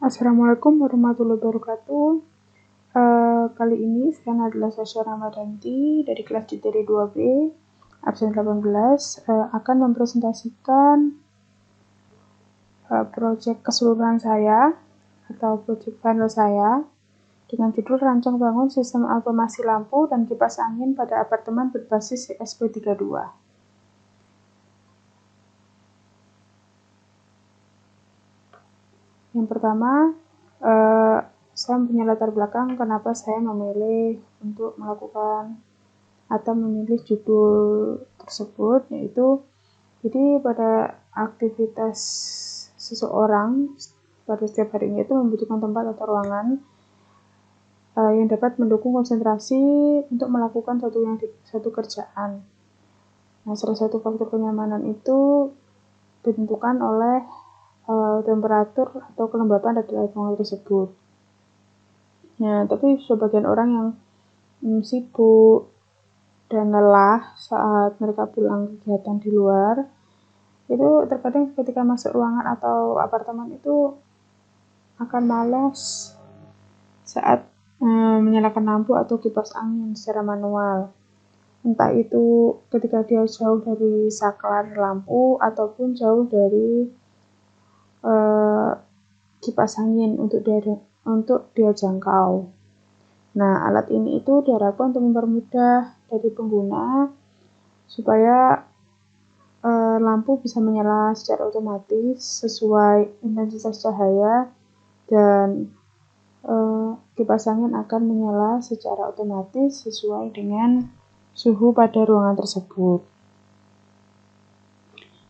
Assalamualaikum warahmatullahi wabarakatuh. Kali ini saya adalah Sasha Ramadanti dari kelas JTD 2B, absen 18, akan mempresentasikan proyek keseluruhan saya atau proyek final saya dengan judul Rancang Bangun Sistem Automasi Lampu dan Kipas Angin pada Apartemen Berbasis SP32. Yang pertama, saya punya latar belakang kenapa saya memilih untuk melakukan atau memilih judul tersebut, yaitu jadi pada aktivitas seseorang pada setiap harinya itu membutuhkan tempat atau ruangan yang dapat mendukung konsentrasi untuk melakukan satu kerjaan. Nah, salah satu faktor kenyamanan itu ditentukan oleh temperatur atau kelembapan dari ruangan tersebut. Nah, tapi sebagian orang yang sibuk dan lelah saat mereka pulang kegiatan di luar, itu terkadang ketika masuk ruangan atau apartemen itu akan malas saat menyalakan lampu atau kipas angin secara manual. Entah itu ketika dia jauh dari saklar lampu ataupun jauh dari kipas angin untuk dia jangkau. Nah, alat ini itu diharapkan untuk mempermudah dari pengguna supaya lampu bisa menyala secara otomatis sesuai intensitas cahaya dan kipas angin akan menyala secara otomatis sesuai dengan suhu pada ruangan tersebut.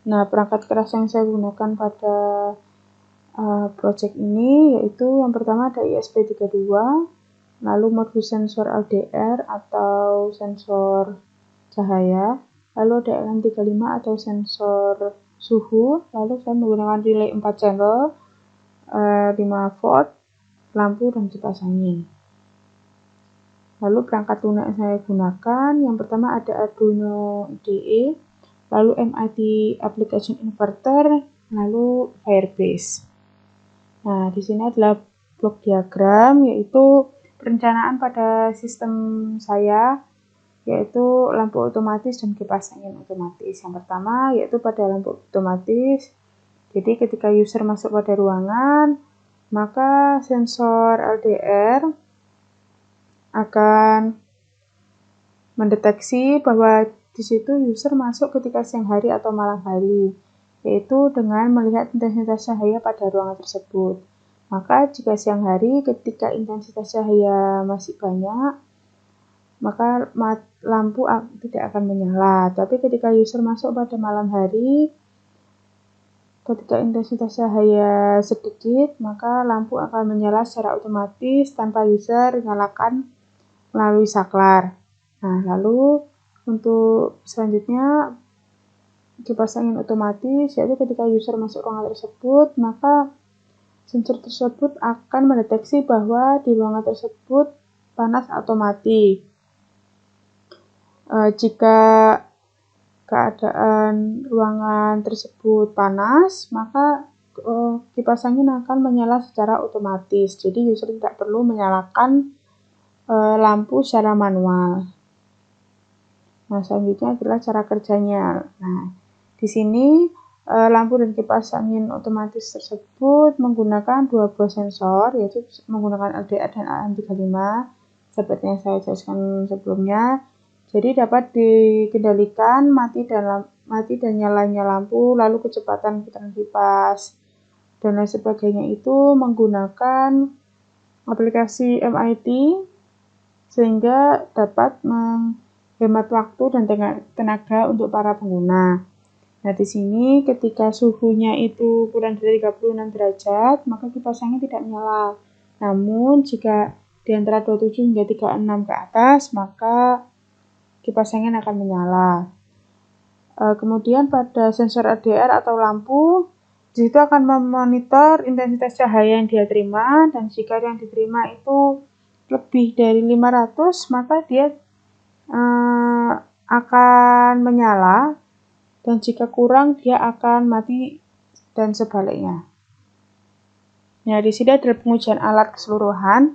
Nah, perangkat keras yang saya gunakan pada project ini yaitu yang pertama ada ISP32, lalu modul sensor LDR atau sensor cahaya, lalu ada LM35 atau sensor suhu, lalu saya menggunakan relay 4 channel, 5 volt, lampu dan kipas angin. Lalu perangkat lunak yang saya gunakan, yang pertama ada Arduino IDE, lalu MIT Application Inverter, lalu Firebase. Nah, di sini adalah blok diagram, yaitu perencanaan pada sistem saya, yaitu lampu otomatis dan kipas angin otomatis. Yang pertama yaitu pada lampu otomatis. Jadi ketika user masuk pada ruangan, maka sensor LDR akan mendeteksi bahwa di situ user masuk ketika siang hari atau malam hari, yaitu dengan melihat intensitas cahaya pada ruangan tersebut. Maka jika siang hari ketika intensitas cahaya masih banyak, maka lampu tidak akan menyala. Tapi ketika user masuk pada malam hari, ketika intensitas cahaya sedikit, maka lampu akan menyala secara otomatis tanpa user nyalakan melalui saklar. Nah, lalu untuk selanjutnya kipas angin otomatis, yaitu ketika user masuk ruangan tersebut, maka sensor tersebut akan mendeteksi bahwa di ruangan tersebut panas atau mati. Jika keadaan ruangan tersebut panas, maka kipas angin akan menyala secara otomatis. Jadi user tidak perlu menyalakan lampu secara manual. Nah, selanjutnya adalah cara kerjanya. Nah, di sini lampu dan kipas angin otomatis tersebut menggunakan dua buah sensor, yaitu menggunakan LDR dan LM35, seperti yang saya jelaskan sebelumnya. Jadi dapat dikendalikan mati dan nyalanya lampu, lalu kecepatan putaran kipas, dan lain sebagainya itu menggunakan aplikasi MIT, sehingga dapat menghemat waktu dan tenaga untuk para pengguna. Nah, di sini ketika suhunya itu kurang dari 36 derajat, maka kipas angin tidak menyala. Namun, jika di antara 27 hingga 36 ke atas, maka kipas angin akan menyala. Kemudian pada sensor LDR atau lampu, di situ akan memonitor intensitas cahaya yang dia terima, dan jika yang diterima itu lebih dari 500, maka dia akan menyala, dan jika kurang dia akan mati dan sebaliknya. Nah, di sini adalah pengujian alat keseluruhan.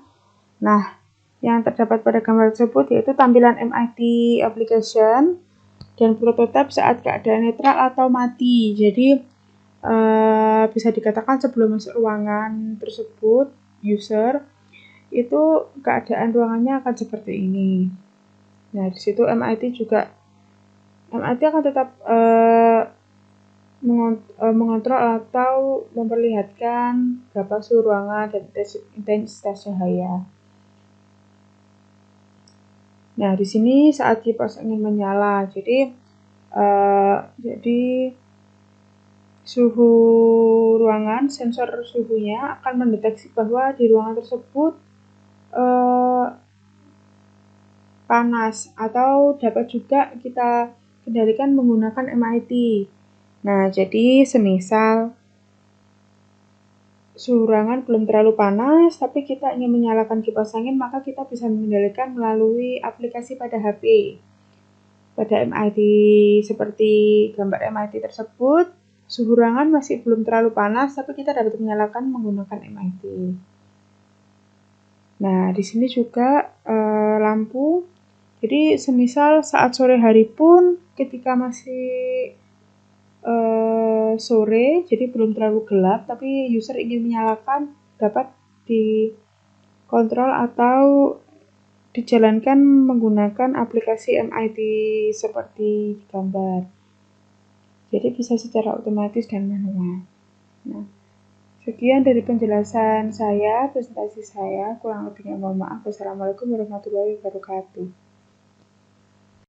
Nah, yang terdapat pada gambar tersebut yaitu tampilan MIT application dan prototipe saat keadaan netral atau mati. Jadi bisa dikatakan sebelum masuk ruangan tersebut, user itu keadaan ruangannya akan seperti ini. Nah, di situ MIT akan tetap mengontrol atau memperlihatkan berapa suhu ruangan dan intensitas cahaya. Nah, di sini saat kipas angin menyala, jadi suhu ruangan, sensor suhunya akan mendeteksi bahwa di ruangan tersebut panas, atau dapat juga kita kendalikan menggunakan MIT. Nah, jadi semisal suhu ruangan belum terlalu panas, tapi kita ingin menyalakan kipas angin, maka kita bisa mengendalikan melalui aplikasi pada HP. Pada MIT seperti gambar MIT tersebut, suhu ruangan masih belum terlalu panas, tapi kita dapat menyalakan menggunakan MIT. Nah, di sini juga lampu. Jadi semisal saat sore hari pun ketika masih sore, jadi belum terlalu gelap, tapi user ingin menyalakan, dapat dikontrol atau dijalankan menggunakan aplikasi MIT seperti gambar. Jadi bisa secara otomatis dan manual. Nah, sekian dari penjelasan saya, presentasi saya. Kurang lebihnya mohon maaf. Wassalamualaikum warahmatullahi wabarakatuh.